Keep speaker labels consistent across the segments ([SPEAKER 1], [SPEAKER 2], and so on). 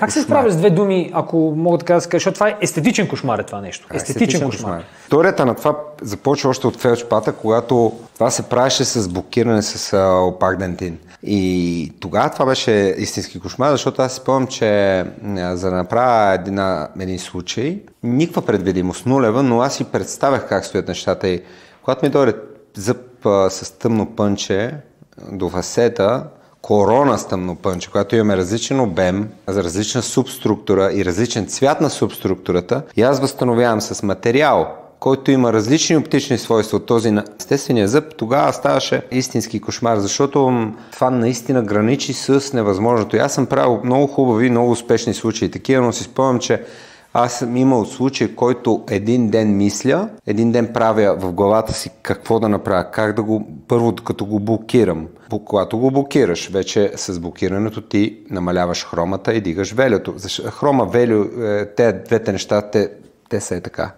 [SPEAKER 1] Как се справя с две думи, ако мога така да се кажа, защото това е естетичен кошмар е това нещо. Естетичен кошмар.
[SPEAKER 2] Историята на това започва още от фелдшпата, когато това се правеше с блокиране с опагдентин. И тогава това беше истински кошмар, защото аз си спомням, че за да направя един случай, никаква предвидимост, нулева, но аз си представях как стоят нещата и когато ми дойде зъб с тъмно пънче до фасета, корона с тъмно пънче, когато имаме различен обем, различна субструктура и различен цвят на субструктурата, и аз възстановявам с материал, който има различни оптични свойства от този на естествения зъб, тогава ставаше истински кошмар, защото това наистина граничи с невъзможното. И аз съм правил много хубави, много успешни случаи такива, но си спомням, че аз съм имал случай, който един ден мисля, един ден правя в главата си какво да направя, как да го, първо като го блокирам. Когато го блокираш, вече с блокирането ти намаляваш хромата и дигаш велюто. Хрома, велю, те двете неща, те са така.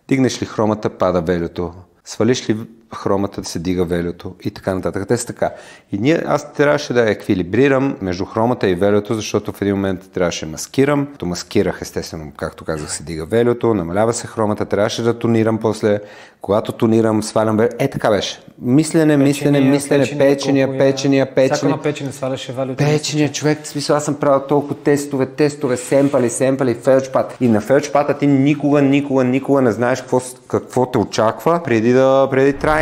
[SPEAKER 2] Дигнеш ли хромата, пада велюто. Свалиш ли хромата, да се дига велюто и така нататък. Те са така. И аз трябваше да еквилибрирам между хромата и велюто, защото в един момент трябваше да маскирам. То маскирах, естествено, както казах, се дига велюто, намалява се хромата, трябваше да тонирам после. Когато тонирам, свалям велюто. Така беше. Мислене, печения.
[SPEAKER 1] Всяко на печене сваляше велюто.
[SPEAKER 2] Печения, човек, в смисъл, аз съм правил толкова тестове, семпали, фелдшпат. И на фелдшпата ти никога не знаеш какво те очаква преди трайна.